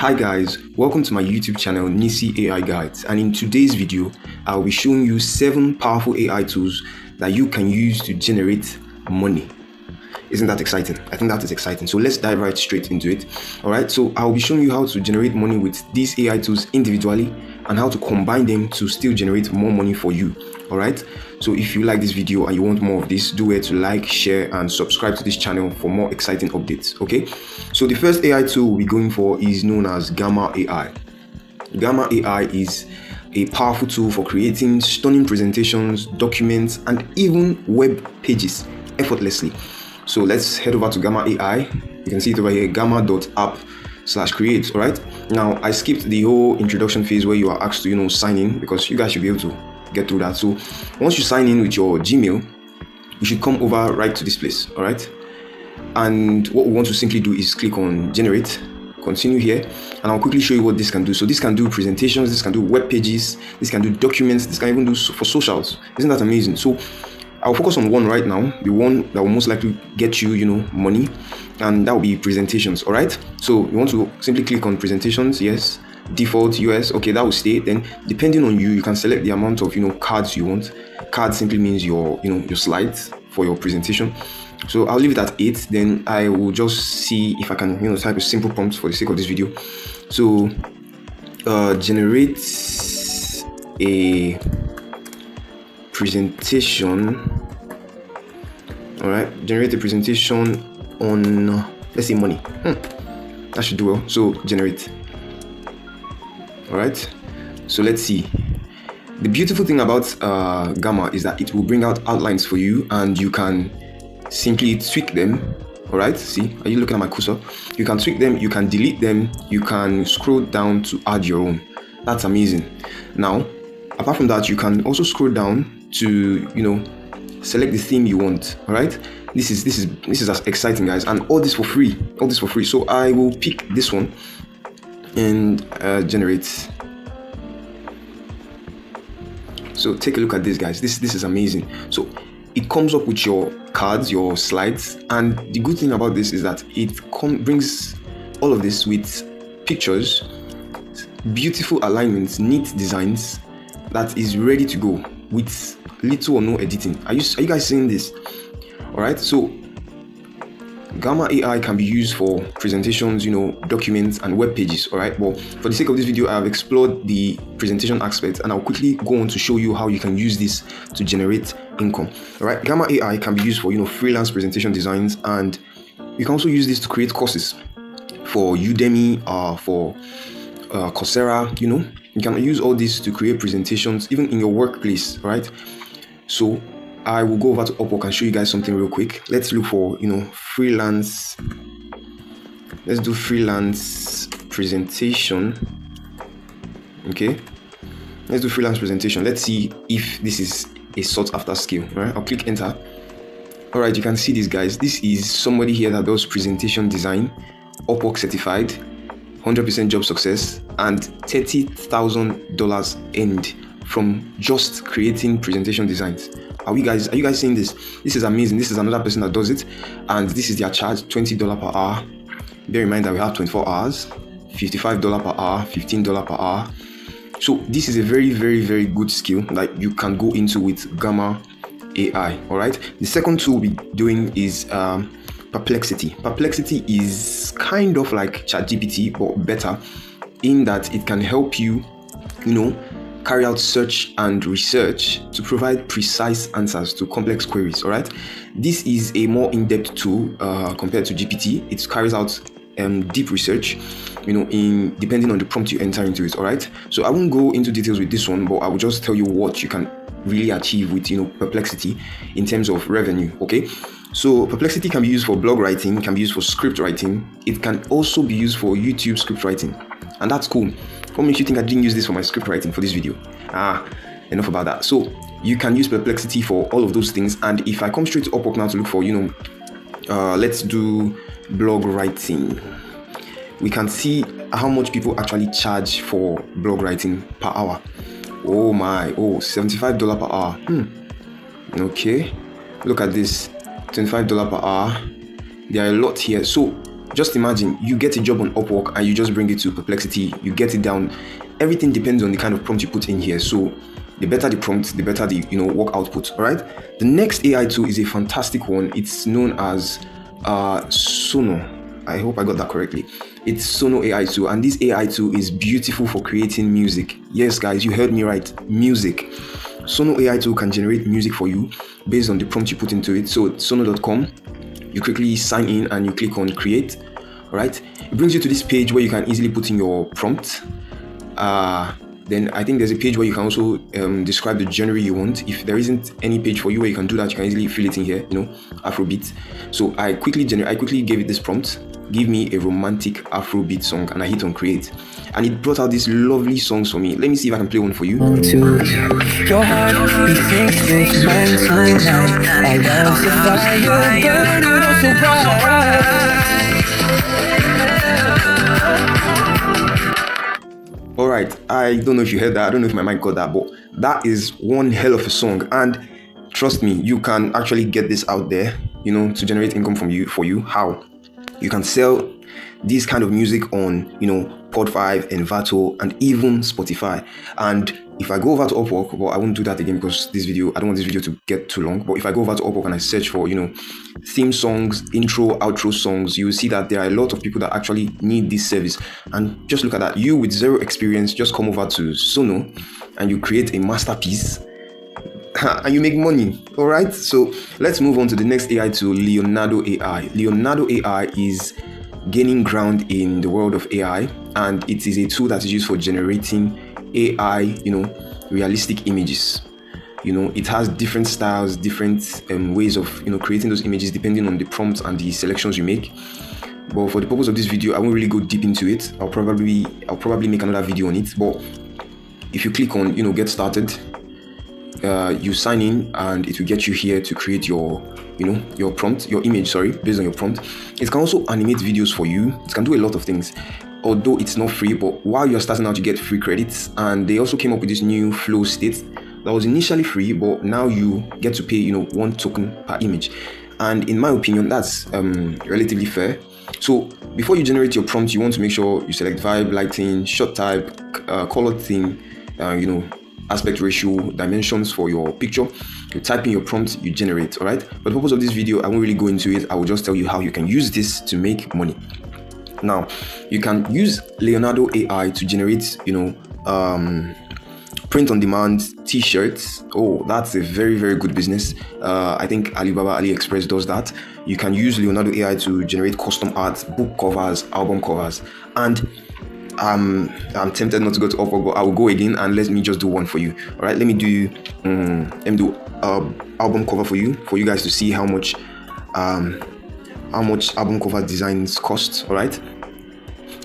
Hi guys, welcome to my YouTube channel Nisi AI Guides, and in today's video I'll be showing you 7 powerful AI tools that you can use to generate money. Isn't that exciting? I think that is exciting. So let's dive right straight into it. Alright, so I'll be showing you how to generate money with these AI tools individually and how to combine them to still generate more money for you. Alright, so if you like this video and you want more of this, do it to like, share and subscribe to this channel for more exciting updates. Okay, so the first AI tool we'll be going for is known as Gamma AI. Gamma AI is a powerful tool for creating stunning presentations, documents and even web pages effortlessly. So let's head over to Gamma AI. You can see it over here, gamma.app/create. All right. Now I skipped the whole introduction phase where you are asked to sign in, because you guys should be able to get through that. So once you sign in with your Gmail, you should come over right to this place. All right. And what we want to simply do is click on generate, continue here, and I'll quickly show you what this can do. So this can do presentations, this can do web pages, this can do documents, this can even do for socials. Isn't that amazing? So I'll focus on one right now, the one that will most likely get you, money, and that will be presentations. All right. So you want to simply click on presentations. Yes. Default US. Okay, that will stay. Then depending on you can select the amount of cards you want. Card simply means your your slides for your presentation. So I'll leave it at 8. Then I will just see if I can type a simple prompt for the sake of this video. So generate a presentation. All right, generate a presentation on, let's say, money. That should do well. So generate. All right, so let's see. The beautiful thing about Gamma is that it will bring out outlines for you and you can simply tweak them. All right, see, are you looking at my cursor? You can tweak them, you can delete them, you can scroll down to add your own. That's amazing. Now apart from that, you can also scroll down to select the theme you want. All right, this is as exciting, guys, and all this for free. So I will pick this one and generate. So take a look at this, guys. This is amazing. So it comes up with your cards, your slides, and the good thing about this is that it brings all of this with pictures, beautiful alignments, neat designs that is ready to go with little or no editing. Are you guys seeing this? All right, so Gamma AI can be used for presentations, documents and web pages. All right, well, for the sake of this video, I have explored the presentation aspect and I'll quickly go on to show you how you can use this to generate income. All right, Gamma AI can be used for freelance presentation designs, and you can also use this to create courses for Udemy, for Coursera. You can use all this to create presentations even in your workplace. All right, so I will go over to Upwork and show you guys something real quick. Let's look for freelance. Let's do freelance presentation. Okay, let's do freelance presentation. Let's see if this is a sought after skill. All right, I'll click enter. All right, you can see this, guys. This is somebody here that does presentation design, Upwork certified, 100% job success, and $30,000 earned from just creating presentation designs. Are you guys seeing this? This is amazing. This is another person that does it, and this is their charge, $20 per hour. Bear in mind that we have 24 hours, $55 per hour, $15 per hour. So this is a very, very, very good skill that you can go into with Gamma AI. All right. The second tool we'll be doing is Perplexity. Perplexity is kind of like ChatGPT but better, in that it can help you, carry out search and research to provide precise answers to complex queries. All right, this is a more in-depth tool compared to GPT. It carries out deep research, in depending on the prompt you enter into it. All right, so I won't go into details with this one, but I will just tell you what you can really achieve with Perplexity in terms of revenue. Okay, so Perplexity can be used for blog writing, can be used for script writing. It can also be used for YouTube script writing, and that's cool. What makes you think I didn't use this for my script writing for this video? Enough about that. So you can use Perplexity for all of those things. And if I come straight to Upwork now to look for, let's do blog writing, we can see how much people actually charge for blog writing per hour. Oh my, $75 per hour. Okay, look at this, $25 per hour. There are a lot here. So just imagine you get a job on Upwork and you just bring it to Perplexity, you get it down. Everything depends on the kind of prompt you put in here. So the better the prompt, the better the work output. All right. The next AI tool is a fantastic one. It's known as Suno. I hope I got that correctly. It's Suno AI tool, and this AI tool is beautiful for creating music. Yes, guys, you heard me right. Music. Suno AI tool can generate music for you based on the prompt you put into it. So suno.com, you quickly sign in and you click on create. All right. It brings you to this page where you can easily put in your prompt. Then I think there's a page where you can also describe the genre you want. If there isn't any page for you where you can do that, you can easily fill it in here, Afrobeat. So I quickly gave it this prompt: give me a romantic Afrobeat song, and I hit on create. And it brought out these lovely songs for me. Let me see if I can play one for you. Your heart, he thinks it's mine tonight. I love the fire burning so bright. Alright, I don't know if you heard that, I don't know if my mic got that, but that is one hell of a song. And trust me, you can actually get this out there, to generate income for you. How? You can sell this kind of music on, Pod5, Envato, and even Spotify. And if I go over to Upwork, well, I won't do that again because I don't want this video to get too long. But if I go over to Upwork and I search for, theme songs, intro, outro songs, you will see that there are a lot of people that actually need this service. And just look at that. You with zero experience, just come over to Suno and you create a masterpiece and you make money. All right. So let's move on to the next AI tool, Leonardo AI. Leonardo AI is gaining ground in the world of AI, and it is a tool that is used for generating AI, realistic images. It has different styles, different ways of creating those images depending on the prompts and the selections you make. But for the purpose of this video, I won't really go deep into it. I'll probably make another video on it. But if you click on get started, you sign in and it will get you here to create your prompt, your image, based on your prompt. It can also animate videos for you. It can do a lot of things, although it's not free. But while you're starting out, you get free credits. And they also came up with this new flow state that was initially free, but now you get to pay 1 token per image. And in my opinion, that's relatively fair. So before you generate your prompt, you want to make sure you select vibe, lighting, shot type, color theme, aspect ratio, dimensions for your picture. You type in your prompt, you generate. All right. For the purpose of this video, I won't really go into it. I will just tell you how you can use this to make money. Now, you can use Leonardo AI to generate, print on demand t-shirts. Oh, that's a very, very good business. I think AliExpress does that. You can use Leonardo AI to generate custom art, book covers, album covers, and I'm tempted not to go to Upwork, but I will go again and let me just do one for you. All right, let me do album cover for you guys to see how much album cover designs cost. All right.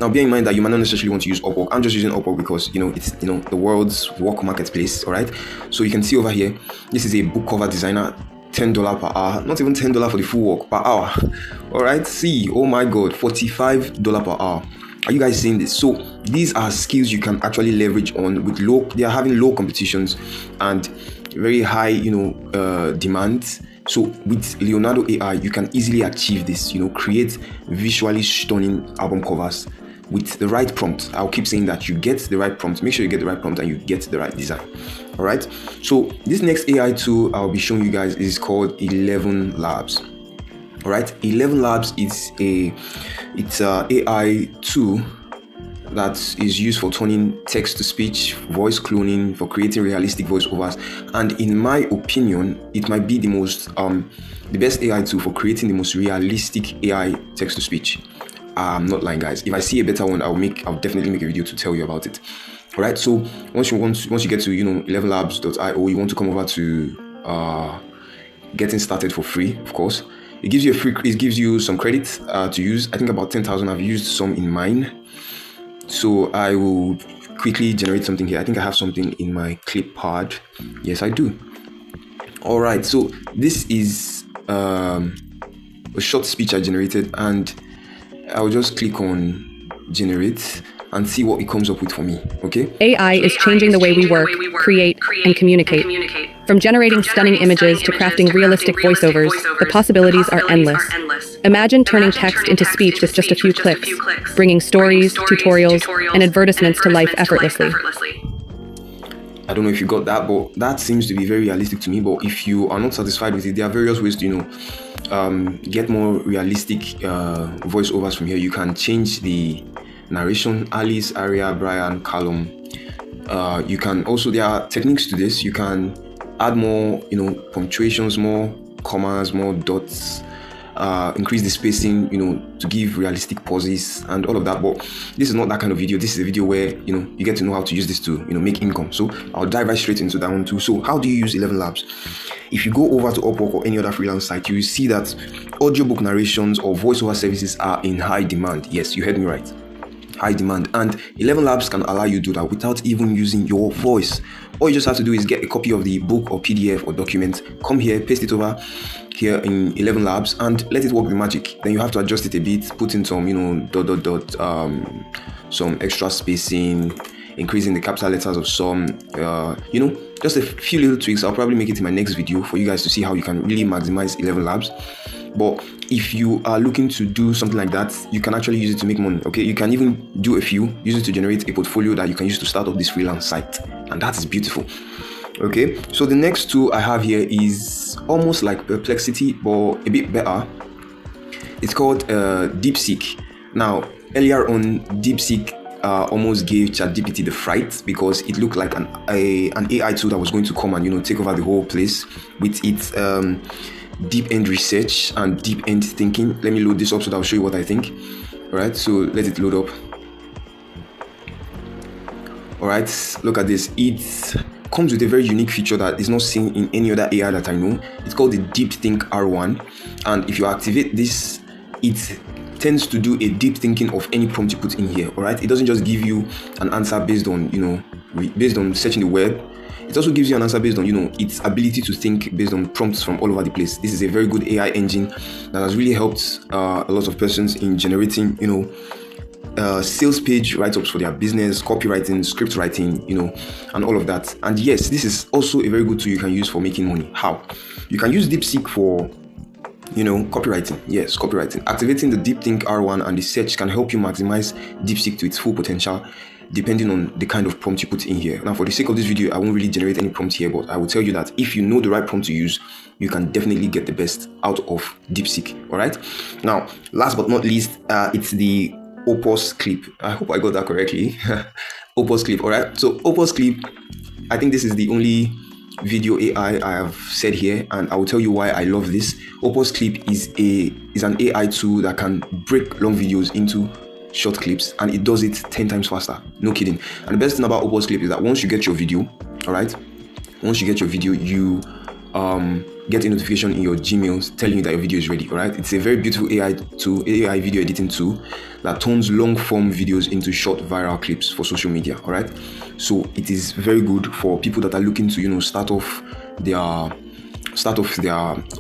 Now, bear in mind that you might not necessarily want to use Upwork. I'm just using Upwork because it's the world's work marketplace. All right. So you can see over here, this is a book cover designer. $10 per hour, not even $10 for the full work per hour. All right. See, oh my God, $45 per hour. Are you guys seeing this? So these are skills you can actually leverage on with they are having low competitions and very high, demand. So with Leonardo AI, you can easily achieve this, create visually stunning album covers with the right prompt. I'll keep saying that you get the right prompt. Make sure you get the right prompt and you get the right design. All right. So this next AI tool I'll be showing you guys is called 11 Labs. All right, 11 Labs is it's a AI tool that is used for turning text to speech, voice cloning, for creating realistic voiceovers. And in my opinion, it might be the best AI tool for creating the most realistic AI text to speech. I'm not lying, guys. If I see a better one, I'll definitely make a video to tell you about it. All right. So once you get to 11labs.io, you want to come over to getting started for free, of course. It gives you some credit to use. I think about 10,000. I've used some in mine. So I will quickly generate something here. I think I have something in my clip pad. Yes, I do. All right. So this is a short speech I generated, and I'll just click on generate and see what it comes up with for me. Okay. AI is changing the way we work, create, and communicate. From generating stunning images to crafting realistic voiceovers, the possibilities are endless. Imagine turning text into speech with just a few clicks, bringing stories, tutorials, and advertisements to life effortlessly. I don't know if you got that, but that seems to be very realistic to me. But if you are not satisfied with it, there are various ways to, get more realistic voiceovers from here. You can change the narration, Alice, Aria, Brian, Callum. You can also, there are techniques to this. You can add more, punctuations, more commas, more dots, increase the spacing, to give realistic pauses and all of that. But this is not that kind of video. This is a video where, you get to know how to use this to, make income. So I'll dive right straight into that one too. So how do you use 11 Labs? If you go over to Upwork or any other freelance site, you will see that audiobook narrations or voiceover services are in high demand. Yes, you heard me right. High demand, and 11 Labs can allow you to do that without even using your voice. All you just have to do is get a copy of the book or PDF or document, come here, paste it over here in 11 Labs, and let it work the magic. Then you have to adjust it a bit, put in some, some extra spacing, increasing the capital letters of some, just a few little tweaks. I'll probably make it in my next video for you guys to see how you can really maximize 11 Labs. But if you are looking to do something like that, you can actually use it to make money. Okay, you can even do a few, use it to generate a portfolio that you can use to start up this freelance site, and that is beautiful. Okay, so the next tool I have here is almost like Perplexity, but a bit better. It's called DeepSeek. Now, earlier on, DeepSeek almost gave ChatGPT the fright because it looked like an AI tool that was going to come and take over the whole place with its deep end research and deep end thinking. Let me load this up so that I'll show you what I think. All right, so let it load up. All right, look at this. It comes with a very unique feature that is not seen in any other AI that I know. It's called the Deep Think R1, and if you activate this, it tends to do a deep thinking of any prompt you put in here. All right, it doesn't just give you an answer based on based on searching the web. It also gives you an answer based on its ability to think based on prompts from all over the place. This is a very good AI engine that has really helped a lot of persons in generating sales page write-ups for their business, copywriting, script writing, and all of that. And yes, this is also a very good tool you can use for making money. How? You can use DeepSeek for copywriting. Yes, copywriting. Activating the Deep Think R1 and the search can help you maximize DeepSeek to its full potential, depending on the kind of prompt you put in here. Now, for the sake of this video, I won't really generate any prompt here, but I will tell you that if you know the right prompt to use, you can definitely get the best out of DeepSeek. All right. Now, last but not least, it's the Opus Clip. I hope I got that correctly. Opus Clip. All right. So Opus Clip, I think this is the only video AI I have said here, and I will tell you why I love this. Opus Clip is an AI tool that can break long videos into short clips, and it does it 10 times faster. No kidding. And the best thing about Opus Clip is that once you get your video, all right, you get a notification in your Gmail telling you that your video is ready. All right, it's a very beautiful AI video editing tool that turns long form videos into short viral clips for social media. All right, so it is very good for people that are looking to start off their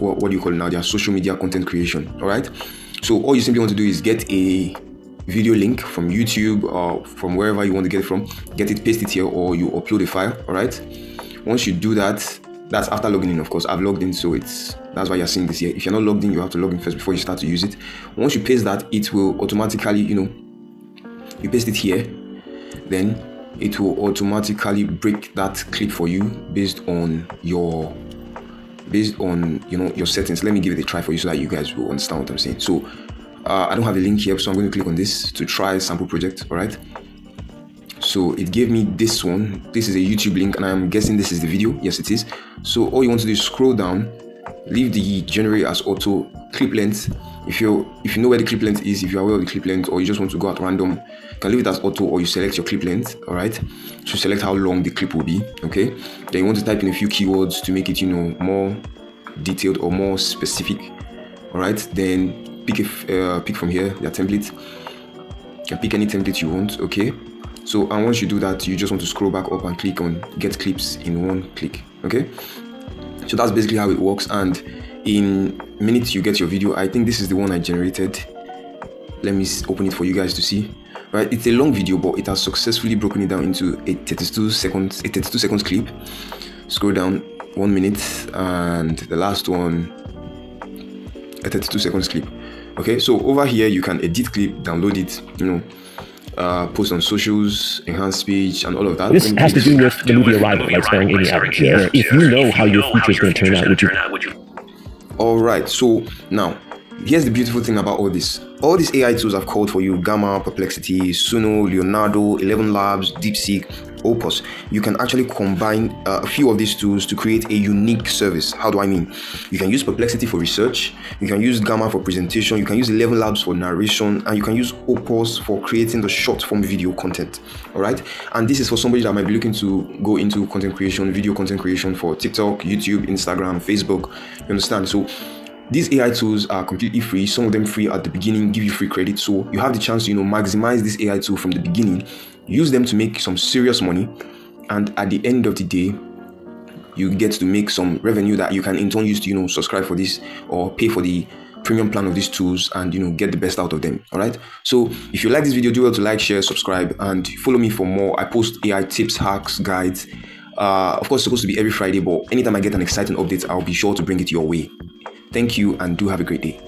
what do you call it now, their social media content creation. All right, so all you simply want to do is get a video link from YouTube or from wherever you want to get it from, get it, paste it here, or you upload a file. All right, once you do that, that's after logging in. Of course, I've logged in, so that's why you're seeing this here. If you're not logged in, you have to log in first before you start to use it. Once you paste that, it will automatically, you paste it here, then it will automatically break that clip for you based on your settings. Let me give it a try for you so that you guys will understand what I'm saying. So I don't have a link here, so I'm going to click on this to try sample project. All right, so it gave me this one. This is a YouTube link, and I'm guessing this is the video. Yes, it is. So all you want to do is scroll down, leave the generate as auto, clip length. If you know where the clip length is, if you're aware of the clip length, or you just want to go at random, you can leave it as auto, or you select your clip length. All right, so select how long the clip will be. Okay, then you want to type in a few keywords to make it more detailed or more specific. All right, then pick from here their template. You can pick any template you want. Okay, so and once you do that, you just want to scroll back up and click on get clips in one click. Okay, so that's basically how it works, and in minutes you get your video. I think this is the one I generated. Let me open it for you guys to see. Right, it's a long video, but it has successfully broken it down into a 32 seconds clip. Scroll down 1 minute, and the last one a 32 seconds clip. Okay, so over here you can edit clip, download it, post on socials, enhance speech, and all of that. This has to do with the movie Arrival, like starring Amy Adams. Where if you know how your future is going to turn out, would you? All right, so now here's the beautiful thing about all this. All these AI tools I've called for you: Gamma, Perplexity, Suno, Leonardo, 11 Labs, DeepSeek, Opus. You can actually combine a few of these tools to create a unique service. How do I mean? You can use Perplexity for research, you can use Gamma for presentation, you can use 11 Labs for narration, and you can use Opus for creating the short form video content. All right, and this is for somebody that might be looking to go into content creation, video content creation for TikTok, YouTube, Instagram, Facebook. You understand? So these AI tools are completely free. Some of them free at the beginning, give you free credit. So you have the chance to, maximize this AI tool from the beginning, use them to make some serious money. And at the end of the day, you get to make some revenue that you can in turn use to, subscribe for this or pay for the premium plan of these tools and, get the best out of them. All right. So if you like this video, do well to like, share, subscribe, and follow me for more. I post AI tips, hacks, guides. Of course, it's supposed to be every Friday, but anytime I get an exciting update, I'll be sure to bring it your way. Thank you and do have a great day.